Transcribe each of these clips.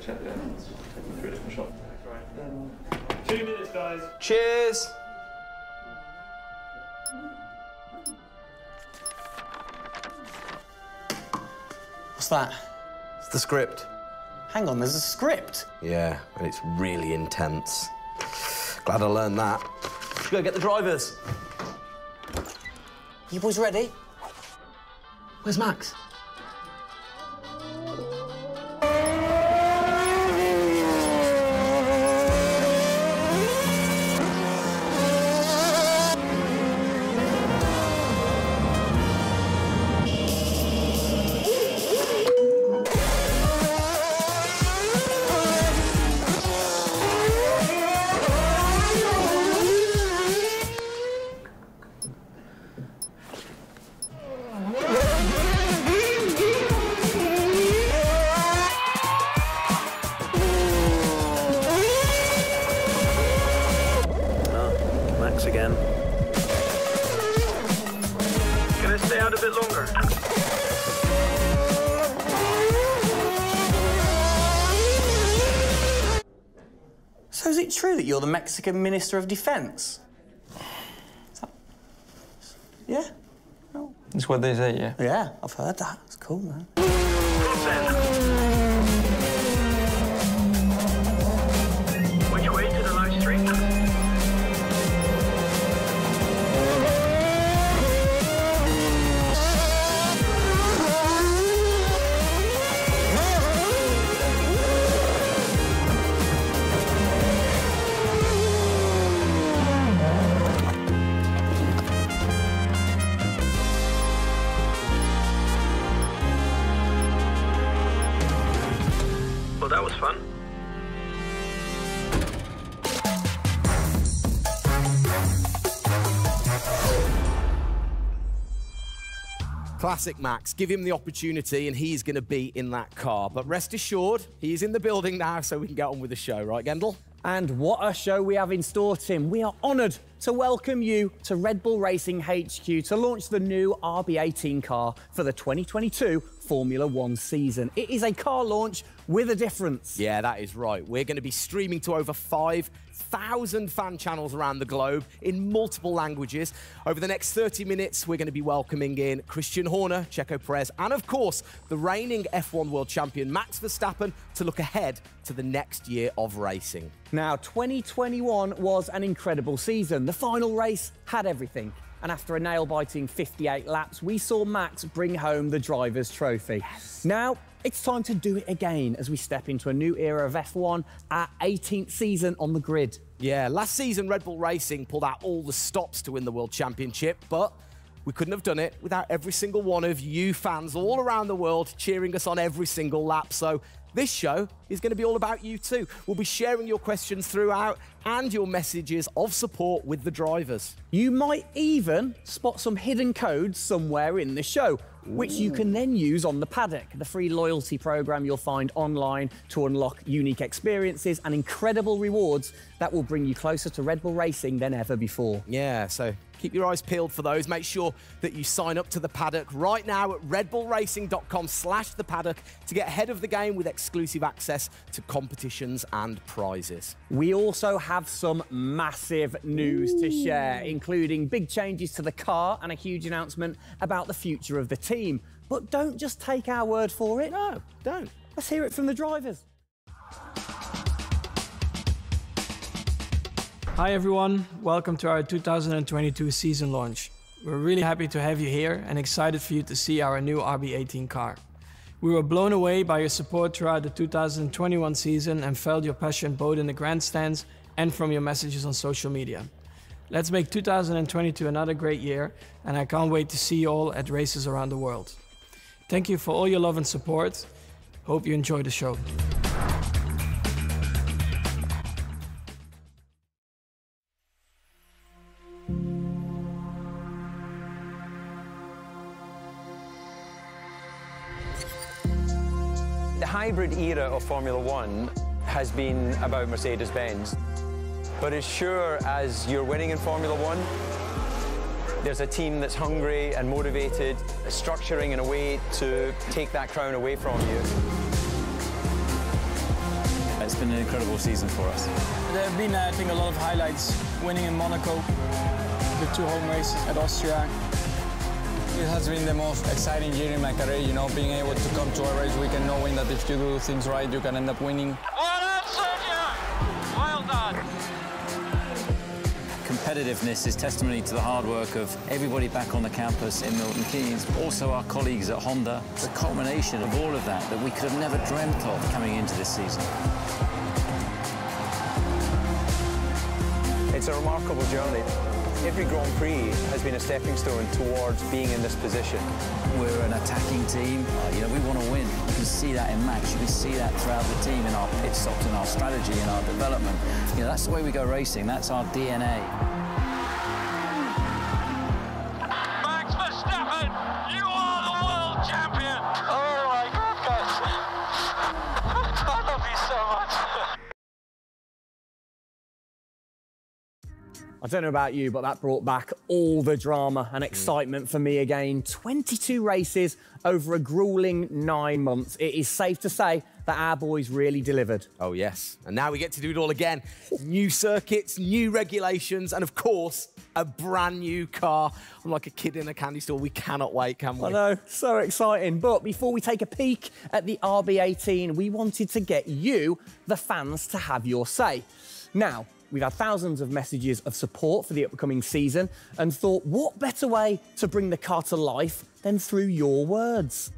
check the onions. Take them through a different shop. Right. 2 minutes, guys. Cheers. What's that? It's the script. Hang on, there's a script? Yeah, and it's really intense. Glad I learned that. Go get the drivers. You boys ready? Where's Max? Again. Can I stay out a bit longer? So is it true that you're the Mexican Minister of Defense? Yeah? Oh. That's what they say, yeah. Yeah, I've heard that. It's cool, man. Which way to the live stream? Well, that was fun. Classic Max. Give him the opportunity and he's going to be in that car. But rest assured, he's in the building now, so we can get on with the show. Right, Gendel? And what a show we have in store, Tim. We are honoured to welcome you to Red Bull Racing HQ to launch the new RB18 car for the 2022 Formula One season. It is a car launch with a difference. Yeah, that is right. We're going to be streaming to over 5,000 fan channels around the globe in multiple languages. Over the next 30 minutes, we're going to be welcoming in Christian Horner, Sergio Perez, and of course, the reigning F1 world champion Max Verstappen to look ahead to the next year of racing. Now, 2021 was an incredible season. The final race had everything. And after a nail-biting 58 laps, we saw Max bring home the Drivers' Trophy. Yes. Now, it's time to do it again as we step into a new era of F1, our 18th season on the grid. Yeah, last season Red Bull Racing pulled out all the stops to win the World Championship, but we couldn't have done it without every single one of you fans all around the world cheering us on every single lap. So this show is going to be all about you too. We'll be sharing your questions throughout and your messages of support with the drivers. You might even spot some hidden codes somewhere in the show, which you can then use on the paddock, the free loyalty program you'll find online to unlock unique experiences and incredible rewards that will bring you closer to Red Bull Racing than ever before. Yeah, so keep your eyes peeled for those. Make sure that you sign up to the paddock right now at redbullracing.com/the paddock to get ahead of the game with exclusive access to competitions and prizes. We also have some massive news to share, including big changes to the car and a huge announcement about the future of the team. But don't just take our word for it. No, don't. Let's hear it from the drivers. Hi everyone, welcome to our 2022 season launch. We're really happy to have you here and excited for you to see our new RB18 car. We were blown away by your support throughout the 2021 season and felt your passion both in the grandstands and from your messages on social media. Let's make 2022 another great year, and I can't wait to see you all at races around the world. Thank you for all your love and support. Hope you enjoy the show. The hybrid era of Formula One has been about Mercedes-Benz. But as sure as you're winning in Formula One, there's a team that's hungry and motivated, structuring in a way to take that crown away from you. It's been an incredible season for us. There have been, I think, a lot of highlights. Winning in Monaco, the 2 home races at Austria. It has been the most exciting year in my career, you know, being able to come to a race weekend knowing that if you do things right, you can end up winning. Well done, Sergio! Well done! Competitiveness is testimony to the hard work of everybody back on the campus in Milton Keynes, also our colleagues at Honda. It's a culmination of all of that we could have never dreamt of coming into this season. It's a remarkable journey. Every Grand Prix has been a stepping stone towards being in this position. We're an attacking team. You know, we want to win. You can see that in Max. You can see that throughout the team in our pit stops, in our strategy, in our development. You know, that's the way we go racing. That's our DNA. Max Verstappen, you are the world champion! Oh my goodness! I love you so much! I don't know about you, but that brought back all the drama and excitement for me again. 22 races over a grueling 9 months. It is safe to say that our boys really delivered. Oh, yes. And now we get to do it all again. New circuits, new regulations, and of course, a brand new car. I'm like a kid in a candy store. We cannot wait, can we? I know, so exciting. But before we take a peek at the RB18, we wanted to get you, the fans, to have your say. Now, we've had thousands of messages of support for the upcoming season and thought, what better way to bring the car to life than through your words?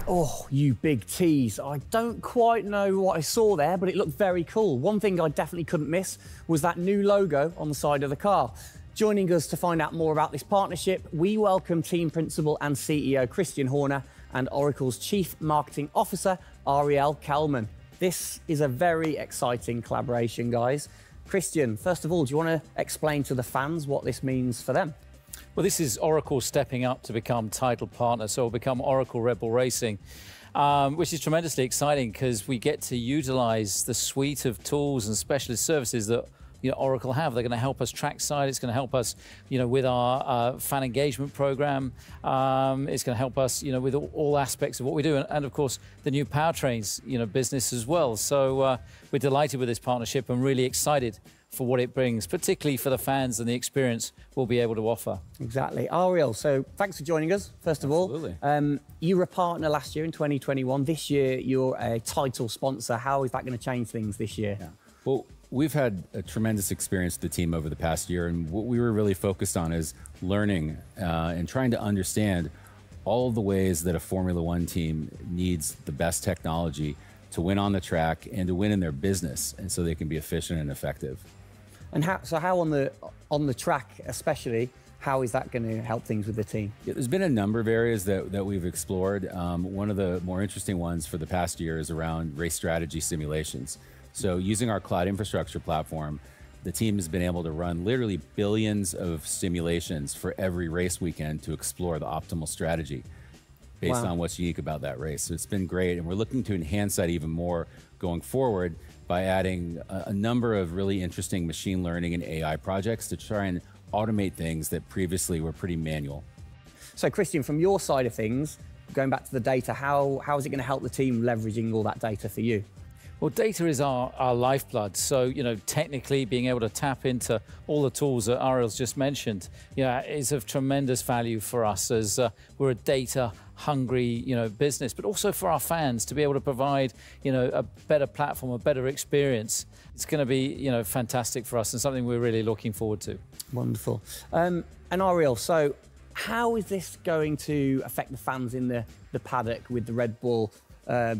Oh, you big tease. I don't quite know what I saw there, but it looked very cool. One thing I definitely couldn't miss was that new logo on the side of the car. Joining us to find out more about this partnership, we welcome Team Principal and CEO Christian Horner and Oracle's Chief Marketing Officer, Ariel Kelman. This is a very exciting collaboration, guys. Christian, first of all, do you want to explain to the fans what this means for them? Well, this is Oracle stepping up to become title partner, so it'll become Oracle Red Bull Racing, which is tremendously exciting because we get to utilize the suite of tools and specialist services that Oracle have. They're going to help us trackside. It's going to help us, with our fan engagement program. It's going to help us, with all aspects of what we do, and of course the new powertrains, business as well. So we're delighted with this partnership and really excited for what it brings, particularly for the fans and the experience we'll be able to offer. Exactly. Ariel, so thanks for joining us, first of all. You were a partner last year in 2021. This year, you're a title sponsor. How is that going to change things this year? Yeah. Well, we've had a tremendous experience with the team over the past year, and what we were really focused on is learning and trying to understand all of the ways that a Formula One team needs the best technology to win on the track and to win in their business, and so they can be efficient and effective. And how on the track especially, how is that going to help things with the team? Yeah, there's been a number of areas that we've explored. One of the more interesting ones for the past year is around race strategy simulations. So using our cloud infrastructure platform, the team has been able to run literally billions of simulations for every race weekend to explore the optimal strategy based on what's unique about that race. So it's been great, and we're looking to enhance that even more going forward by adding a number of really interesting machine learning and AI projects to try and automate things that previously were pretty manual. So Christian, from your side of things, going back to the data, how is it going to help the team leveraging all that data for you? Well, data is our lifeblood. So, technically being able to tap into all the tools that Ariel's just mentioned, is of tremendous value for us as we're a data-hungry, business, but also for our fans to be able to provide, a better platform, a better experience. It's going to be, fantastic for us and something we're really looking forward to. Wonderful. And Ariel, so how is this going to affect the fans in the paddock with the Red Bull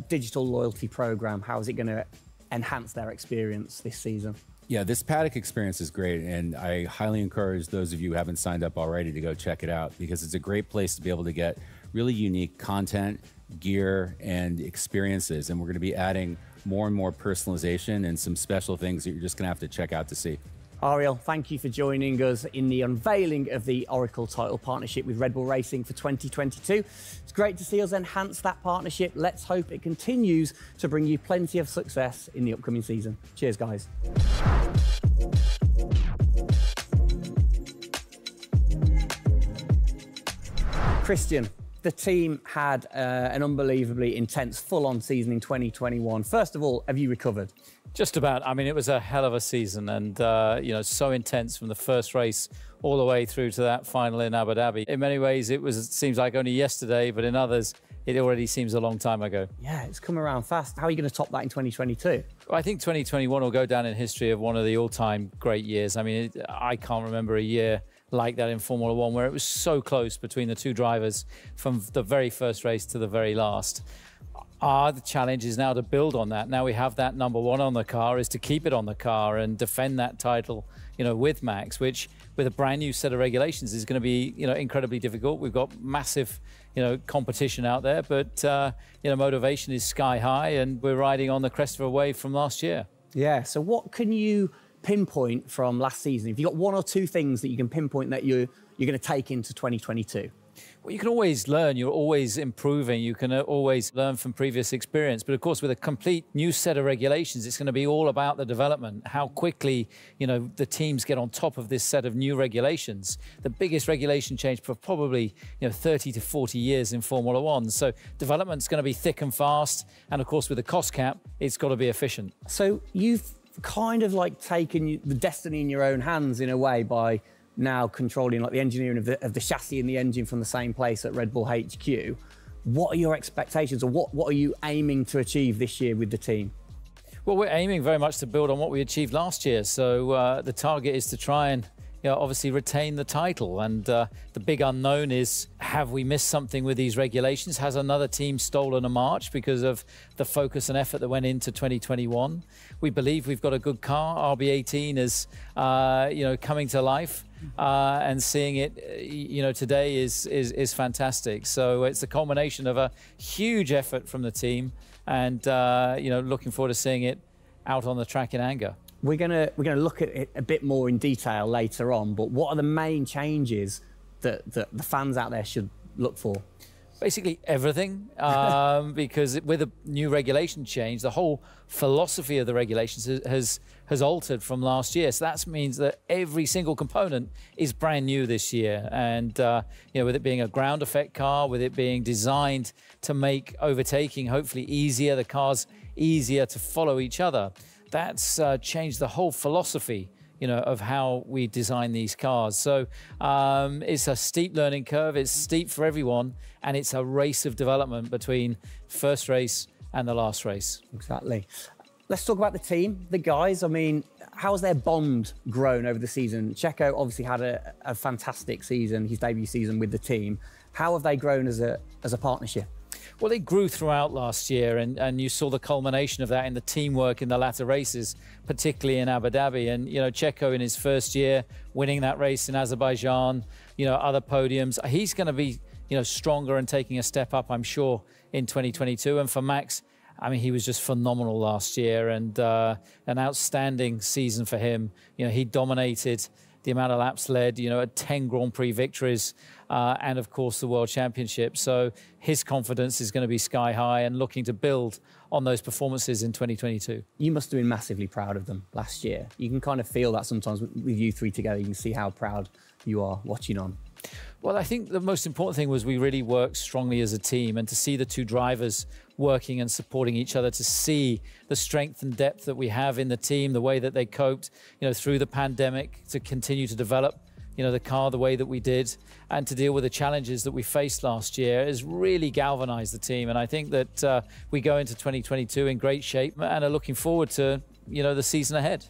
digital loyalty program? How is it going to enhance their experience this season? Yeah, this paddock experience is great, and I highly encourage those of you who haven't signed up already to go check it out, because it's a great place to be able to get really unique content, gear, and experiences. And we're going to be adding more and more personalization and some special things that you're just going to have to check out to see. Ariel, thank you for joining us in the unveiling of the Oracle title partnership with Red Bull Racing for 2022. It's great to see us enhance that partnership. Let's hope it continues to bring you plenty of success in the upcoming season. Cheers, guys. Christian, the team had an unbelievably intense, full-on season in 2021. First of all, have you recovered? Just about. I mean, it was a hell of a season, and so intense from the first race all the way through to that final in Abu Dhabi. In many ways, it seems like only yesterday, but in others, it already seems a long time ago. Yeah, it's come around fast. How are you going to top that in 2022? Well, I think 2021 will go down in history of one of the all-time great years. I mean, I can't remember a year like that in Formula One where it was so close between the two drivers from the very first race to the very last. The challenge is now to build on that. Now we have that #1 on the car, is to keep it on the car and defend that title, with Max, which with a brand new set of regulations is going to be, incredibly difficult. We've got massive, competition out there, but, motivation is sky high, and we're riding on the crest of a wave from last year. Yeah, so what can you pinpoint from last season? If you've got one or two things that you can pinpoint that you're going to take into 2022? Well, you can always learn. You're always improving. You can always learn from previous experience. But of course, with a complete new set of regulations, it's going to be all about the development, how quickly, the teams get on top of this set of new regulations. The biggest regulation change for probably, 30 to 40 years in Formula One. So development's going to be thick and fast. And of course, with the cost cap, it's got to be efficient. So you've kind of like taken the destiny in your own hands in a way by now controlling like the engineering of the chassis and the engine from the same place at Red Bull HQ. What are your expectations, or what are you aiming to achieve this year with the team? Well, we're aiming very much to build on what we achieved last year. So the target is to try and obviously retain the title. And the big unknown is, have we missed something with these regulations? Has another team stolen a march because of the focus and effort that went into 2021? We believe we've got a good car. RB18 is, coming to life. And seeing it, today is fantastic. So it's a culmination of a huge effort from the team, and looking forward to seeing it out on the track in anger. We're gonna look at it a bit more in detail later on. But what are the main changes that the fans out there should look for? Basically everything, because with a new regulation change, the whole philosophy of the regulations has altered from last year. So that means that every single component is brand new this year. And with it being a ground effect car, with it being designed to make overtaking hopefully easier, the cars easier to follow each other, that's changed the whole philosophy of how we design these cars. So it's a steep learning curve. It's steep for everyone, and it's a race of development between first race and the last race. Exactly. Let's talk about the team, the guys. I mean, how's their bond grown over the season? Checo obviously had a fantastic season, his debut season with the team. How have they grown as a partnership? Well, they grew throughout last year, and you saw the culmination of that in the teamwork in the latter races, particularly in Abu Dhabi. And, Checo in his first year, winning that race in Azerbaijan, other podiums. He's going to be, stronger and taking a step up, I'm sure, in 2022. And for Max, I mean, he was just phenomenal last year, and an outstanding season for him. He dominated the amount of laps led, at 10 Grand Prix victories, and of course the World Championship. So his confidence is going to be sky high, and looking to build on those performances in 2022. You must have been massively proud of them last year. You can kind of feel that sometimes with you three together. You can see how proud you are watching on. Well, I think the most important thing was we really worked strongly as a team, and to see the two drivers working and supporting each other, to see the strength and depth that we have in the team, the way that they coped, through the pandemic, to continue to develop, the car the way that we did, and to deal with the challenges that we faced last year, has really galvanized the team. And I think that we go into 2022 in great shape and are looking forward to, the season ahead.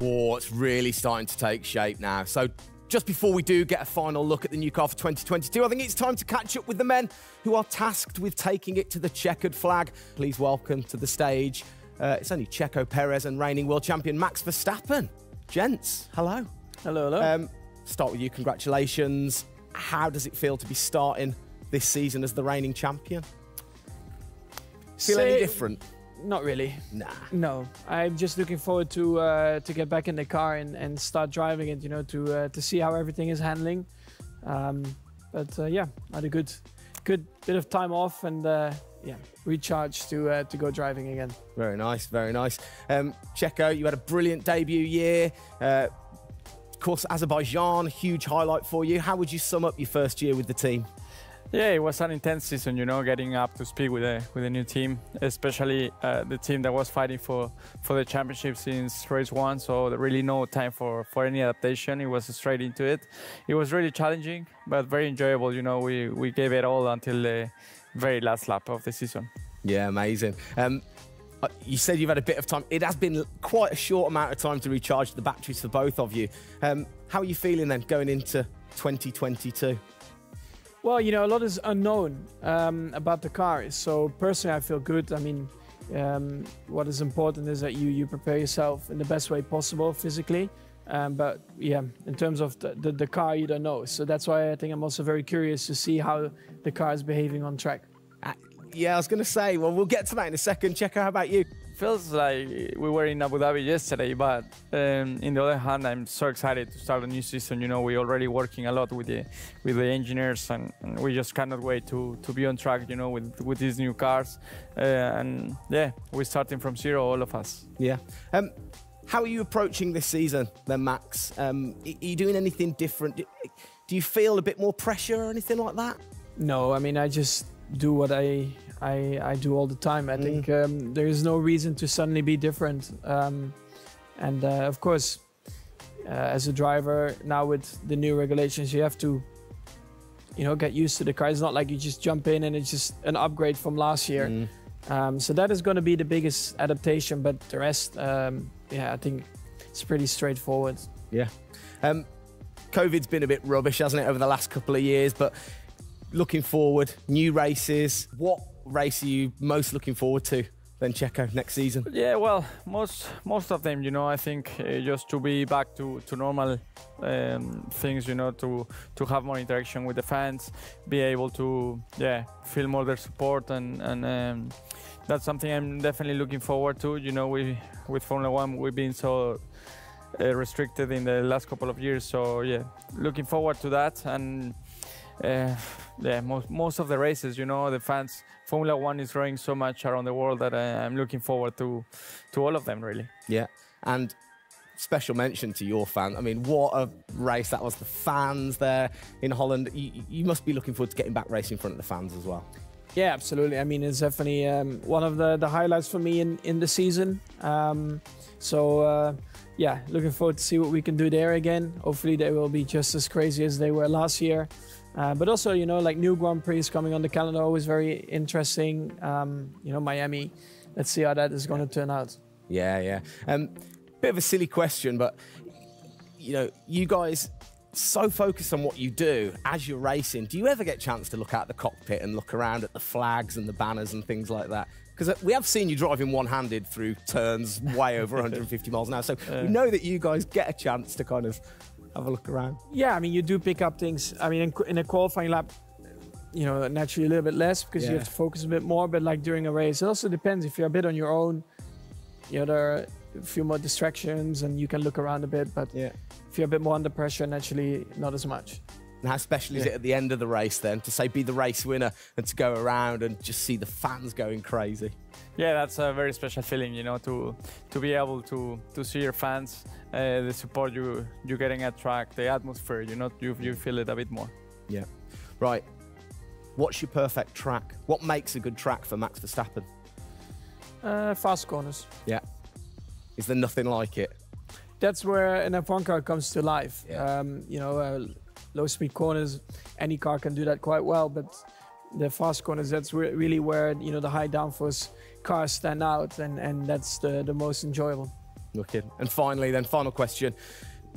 Oh, it's really starting to take shape now. So just before we do get a final look at the new car for 2022, I think it's time to catch up with the men who are tasked with taking it to the checkered flag. Please welcome to the stage, it's only Sergio Perez and reigning world champion Max Verstappen. Gents, hello. Hello, hello. Start with you, congratulations. How does it feel to be starting this season as the reigning champion? Feel any different? Not really. Nah. No, I'm just looking forward to get back in the car and start driving it. To see how everything is handling. Yeah, I had a good bit of time off and recharge to go driving again. Very nice, very nice. Checo, you had a brilliant debut year. Of course, Azerbaijan, huge highlight for you. How would you sum up your first year with the team? Yeah, it was an intense season, getting up to speed with a new team, especially the team that was fighting for the championship since race one, so really no time for any adaptation. It was straight into it. It was really challenging, but very enjoyable. We gave it all until the very last lap of the season. Yeah, amazing. You said you've had a bit of time. It has been quite a short amount of time to recharge the batteries for both of you. How are you feeling then going into 2022? Well, a lot is unknown about the car. So personally, I feel good. I mean, what is important is that you prepare yourself in the best way possible physically. But yeah, in terms of the car, you don't know. So that's why I think I'm also very curious to see how the car is behaving on track. Yeah, I was going to say, well, we'll get to that in a second. Checo, how about you? Feels like we were in Abu Dhabi yesterday, but in the other hand, I'm so excited to start a new season. You know, we're already working a lot with the engineers, and we just cannot wait to be on track. You know, with these new cars, and yeah, we're starting from zero, all of us. Yeah. How are you approaching this season, then, Max? Are you doing anything different? Do you feel a bit more pressure or anything like that? No, I mean, I just do what I do all the time. I think there is no reason to suddenly be different. And of course, as a driver, now with the new regulations, you have to, get used to the car. It's not like you just jump in and it's just an upgrade from last year. So that is going to be the biggest adaptation, but the rest, I think it's pretty straightforward. Yeah. COVID's been a bit rubbish, hasn't it, over the last couple of years, but looking forward, new races. What race are you most looking forward to then, Checo, next season? Yeah, well, most of them, I think just to be back to normal things, to have more interaction with the fans, be able to, feel more their support, and that's something I'm definitely looking forward to. With Formula One, we've been so restricted in the last couple of years, so yeah, looking forward to that. And most of the races, the fans, Formula One is growing so much around the world that I'm looking forward to all of them, really. Yeah, and special mention to your fans. I mean, what a race that was. The fans there in Holland. You must be looking forward to getting back racing in front of the fans as well. Yeah, absolutely. I mean, it's definitely one of the highlights for me in the season. Yeah, looking forward to see what we can do there again. Hopefully they will be just as crazy as they were last year. But also, like new Grand Prix coming on the calendar, always very interesting. Miami, let's see how that is going to turn out. Yeah. Bit of a silly question, but, you guys so focused on what you do as you're racing. Do you ever get a chance to look out the cockpit and look around at the flags and the banners and things like that? Because we have seen you driving one-handed through turns way over 150 miles an hour. So we know that you guys get a chance to kind of have a look around. Yeah, I mean, you do pick up things. I mean, in a qualifying lap, naturally a little bit less because you have to focus a bit more. But like during a race, it also depends. If you're a bit on your own, there are a few more distractions and you can look around a bit. But if you're a bit more under pressure, naturally not as much. And how special is it at the end of the race then to say be the race winner and to go around and just see the fans going crazy? Yeah, that's a very special feeling, to be able to see your fans, the support you're getting at track, the atmosphere, you feel it a bit more. Yeah. Right. What's your perfect track? What makes a good track for Max Verstappen? Fast corners. Yeah. Is there nothing like it? That's where an F1 car comes to life. Yeah. Low-speed corners, any car can do that quite well, but the fast corners, that's really where, the high downforce cars stand out, and that's the most enjoyable. Wicked. And finally, then, final question,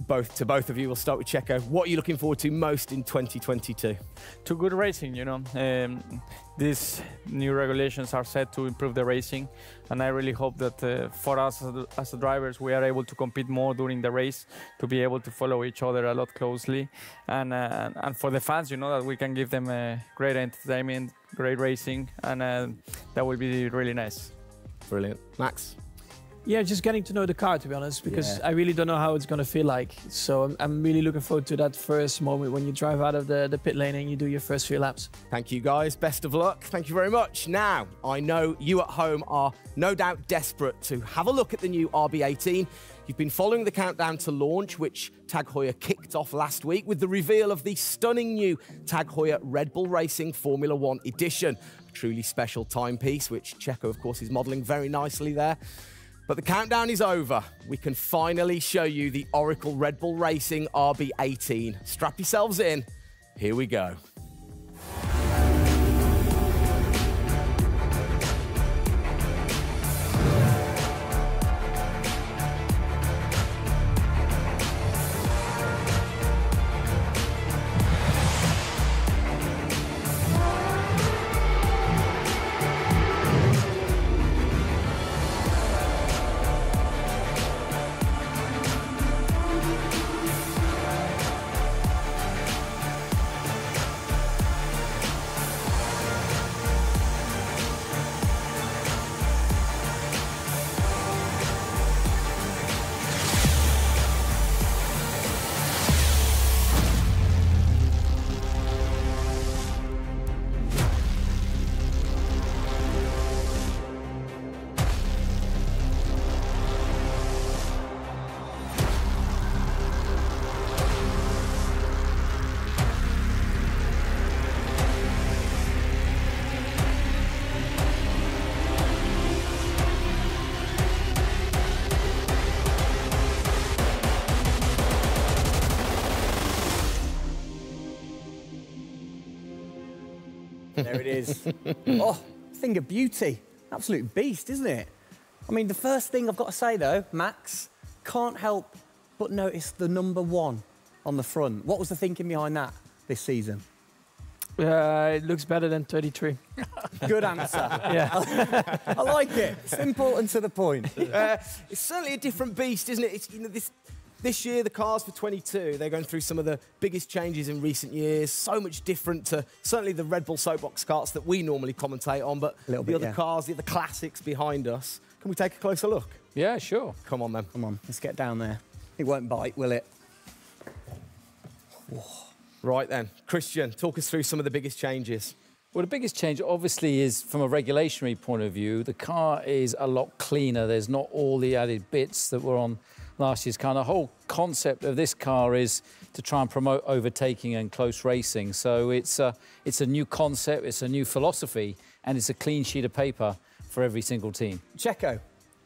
both of you. We'll start with Checo. What are you looking forward to most in 2022? To good racing, these new regulations are set to improve the racing, and I really hope that for us as the drivers, we are able to compete more during the race, to be able to follow each other a lot closely, and for the fans, that we can give them great entertainment, great racing, and that will be really nice. Brilliant. Max? Yeah, just getting to know the car, to be honest, because I really don't know how it's going to feel like. So I'm really looking forward to that first moment when you drive out of the pit lane and you do your first few laps. Thank you, guys. Best of luck. Thank you very much. Now, I know you at home are no doubt desperate to have a look at the new RB18. You've been following the countdown to launch, which Tag Heuer kicked off last week with the reveal of the stunning new Tag Heuer Red Bull Racing Formula One edition. A truly special timepiece, which Checo, of course, is modelling very nicely there. But the countdown is over. We can finally show you the Oracle Red Bull Racing RB18. Strap yourselves in. Here we go. There it is. Oh, thing of beauty. Absolute beast, isn't it? I mean, the first thing I've got to say, though, Max, can't help but notice the number 1 on the front. What was the thinking behind that this season? It looks better than 33. Good answer. Yeah. I like it. Simple and to the point. It's certainly a different beast, isn't it? It's, you know, this year, the cars for 22, they're going through some of the biggest changes in recent years. So much different to certainly the Red Bull soapbox karts that we normally commentate on, but the other cars, the other classics behind us. Can we take a closer look? Yeah, sure. Come on, then. Come on, let's get down there. It won't bite, will it? Whoa. Right then, Christian, talk us through some of the biggest changes. Well, the biggest change obviously is from a regulatory point of view. The car is a lot cleaner. There's not all the added bits that were on last year's car. And the whole concept of this car is to try and promote overtaking and close racing. So it's a new concept, it's a new philosophy, and it's a clean sheet of paper for every single team. Checo,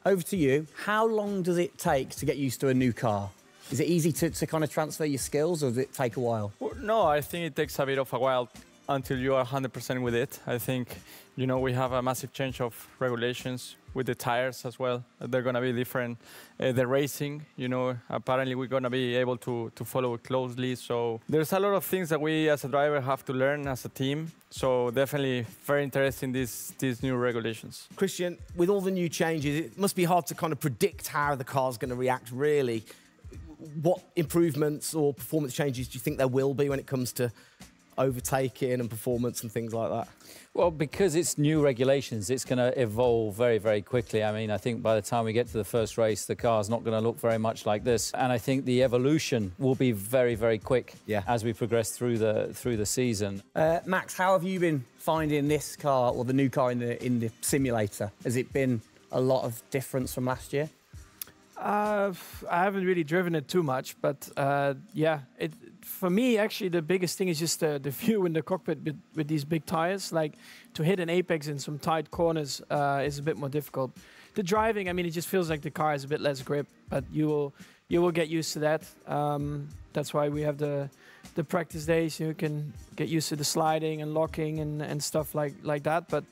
over to you. How long does it take to get used to a new car? Is it easy to kind of transfer your skills, or does it take a while? Well, no, I think it takes a bit of a while until you are 100% with it. I think, you know, we have a massive change of regulations with the tires as well. They're going to be different. The racing, you know, apparently we're going to be able to follow it closely. So there's a lot of things that we as a driver have to learn as a team. So definitely very interesting, these new regulations. Christian, with all the new changes, it must be hard to kind of predict how the car's going to react, really. What improvements or performance changes do you think there will be when it comes to overtaking and performance and things like that? Well, because it's new regulations, it's going to evolve very, very quickly. I mean, I think by the time we get to the first race, the car's not going to look very much like this. And I think the evolution will be very, very quick as we progress through the season. Max, how have you been finding this car, or the new car in the simulator? Has it been a lot of difference from last year? I haven't really driven it too much, but yeah, for me, actually, the biggest thing is just the view in the cockpit with these big tires. Like, to hit an apex in some tight corners is a bit more difficult. The driving, I mean, it just feels like the car has a bit less grip, but you will get used to that. That's why we have the practice days. You can get used to the sliding and locking and stuff like that. But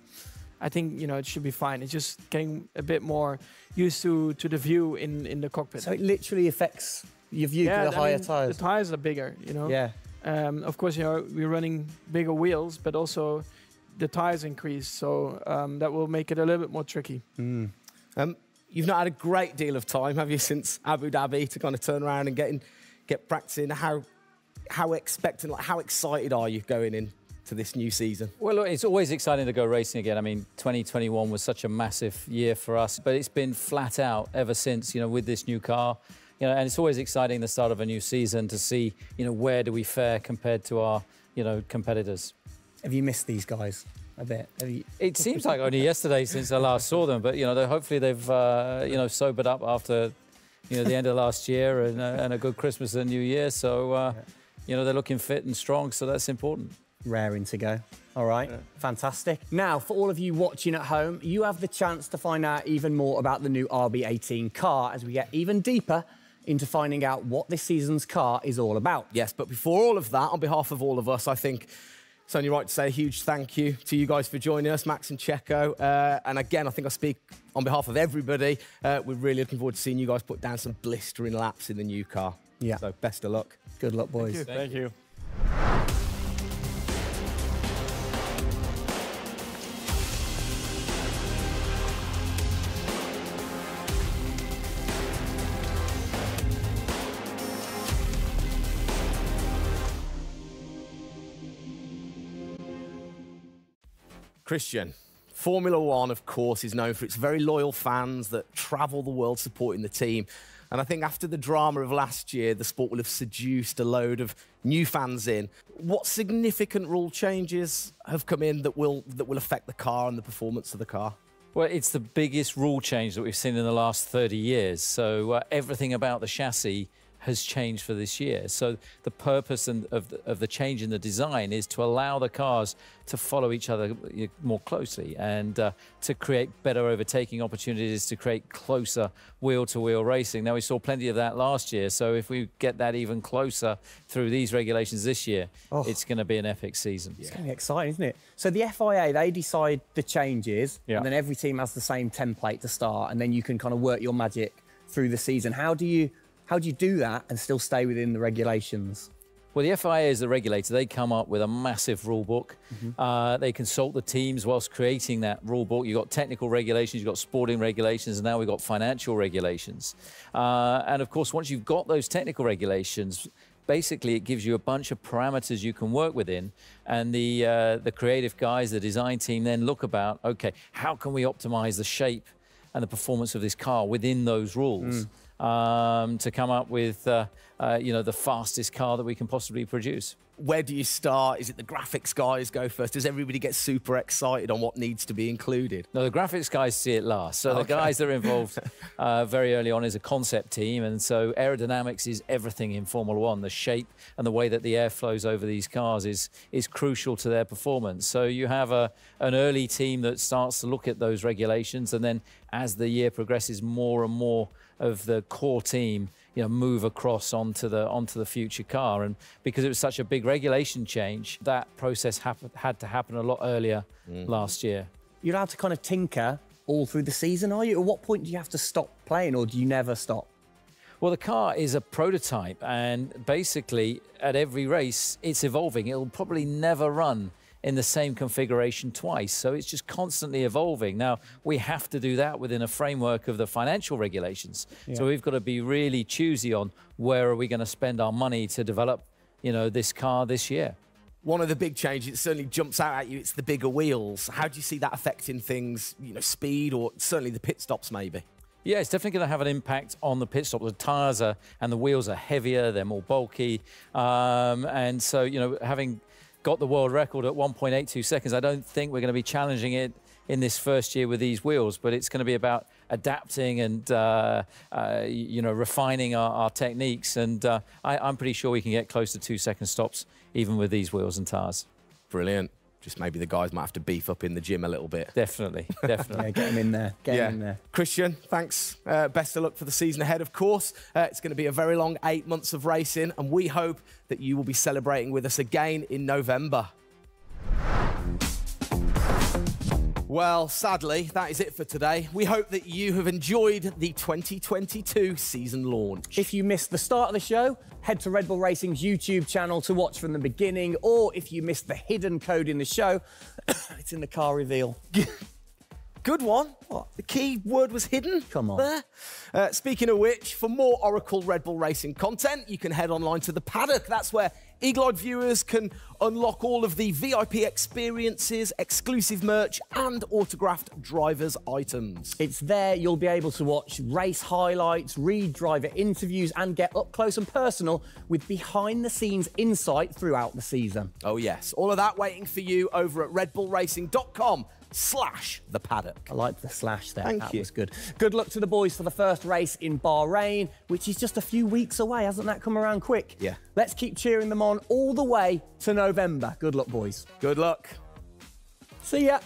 I think, you know, it should be fine. It's just getting a bit more used to the view in the cockpit. So it literally affects your view to the higher tyres? The tyres are bigger, you know. Yeah. Of course, you know, we're running bigger wheels, but also the tyres increase. So that will make it a little bit more tricky. Mm. You've not had a great deal of time, have you, since Abu Dhabi to kind of turn around and get practicing? How expectant, like, how excited are you going in to this new season? Well, look, it's always exciting to go racing again. I mean, 2021 was such a massive year for us, but it's been flat out ever since, you know, with this new car. You know, and it's always exciting the start of a new season to see, you know, where do we fare compared to our, you know, competitors. Have you missed these guys a bit? It seems like only yesterday since I last saw them, but, you know, hopefully they've, you know, sobered up after, you know, the end of last year and a good Christmas and New Year. So, you know, they're looking fit and strong, so that's important. Raring to go. All right, fantastic. Now, for all of you watching at home, you have the chance to find out even more about the new RB18 car as we get even deeper into finding out what this season's car is all about. Yes, but before all of that, on behalf of all of us, I think it's only right to say a huge thank you to you guys for joining us, Max and Checo. And again, I think I speak on behalf of everybody. We're really looking forward to seeing you guys put down some blistering laps in the new car. Yeah. So best of luck. Good luck, boys. Thank you. Christian, Formula One, of course, is known for its very loyal fans that travel the world supporting the team. And I think after the drama of last year, the sport will have seduced a load of new fans in. What significant rule changes have come in that will affect the car and the performance of the car? Well, it's the biggest rule change that we've seen in the last 30 years. So everything about the chassis has changed for this year. So the purpose of the change in the design is to allow the cars to follow each other more closely and to create better overtaking opportunities, to create closer wheel-to-wheel racing. Now, we saw plenty of that last year, so if we get that even closer through these regulations this year, it's going to be an epic season. It's going to be exciting, isn't it? So the FIA, they decide the changes, and then every team has the same template to start, and then you can kind of work your magic through the season. How do you do that and still stay within the regulations? Well, the FIA is the regulator. They come up with a massive rule book. They consult the teams whilst creating that rule book. You've got technical regulations, you've got sporting regulations, and now we've got financial regulations. And of course, once you've got those technical regulations, basically it gives you a bunch of parameters you can work within. And the creative guys, the design team, then look about, okay, how can we optimize the shape and the performance of this car within those rules? To come up with, the fastest car that we can possibly produce. Where do you start? Is it the graphics guys go first? Does everybody get super excited on what needs to be included? No, the graphics guys see it last. So the guys that are involved very early on is a concept team. And so aerodynamics is everything in Formula One. The shape and the way that the air flows over these cars is crucial to their performance. So you have an early team that starts to look at those regulations. And then as the year progresses, more and more of the core team move across onto the future car. And because it was such a big regulation change, that process had to happen a lot earlier last year. You're allowed to kind of tinker all through the season, are you? At what point do you have to stop playing, or do you never stop? Well, the car is a prototype, and basically at every race it's evolving. It'll probably never run in the same configuration twice. So it's just constantly evolving. Now, we have to do that within a framework of the financial regulations. So we've got to be really choosy on where are we going to spend our money to develop, this car this year. One of the big changes that certainly jumps out at you, it's the bigger wheels. How do you see that affecting things, speed, or certainly the pit stops maybe? Yeah, it's definitely going to have an impact on the pit stop. The tyres and the wheels are heavier, they're more bulky. And so, having got the world record at 1.82 seconds. I don't think we're going to be challenging it in this first year with these wheels, but it's going to be about adapting and, refining our techniques. And I'm pretty sure we can get close to 2-second stops even with these wheels and tyres. Brilliant. Just maybe the guys might have to beef up in the gym a little bit. Definitely, definitely. Yeah, get them in there. Get them in there. Christian, thanks. Best of luck for the season ahead, of course. It's going to be a very long 8 months of racing, and we hope that you will be celebrating with us again in November. Well, sadly, that is it for today. We hope that you have enjoyed the 2022 season launch. If you missed the start of the show, head to Red Bull Racing's YouTube channel to watch from the beginning, or if you missed the hidden code in the show, it's in the car reveal. Good one. What? The key word was hidden? Come on. There. Speaking of which, for more Oracle Red Bull Racing content, you can head online to the paddock. That's where eagle-eyed viewers can unlock all of the VIP experiences, exclusive merch, and autographed drivers' items. It's there you'll be able to watch race highlights, read driver interviews, and get up close and personal with behind-the-scenes insight throughout the season. Oh, yes. All of that waiting for you over at redbullracing.com/the paddock. I like the slash there. Thank that you. was good. Good luck to the boys for the first race in Bahrain, which is just a few weeks away. Hasn't that come around quick? Yeah. Let's keep cheering them on all the way to November. Good luck, boys. Good luck. See ya.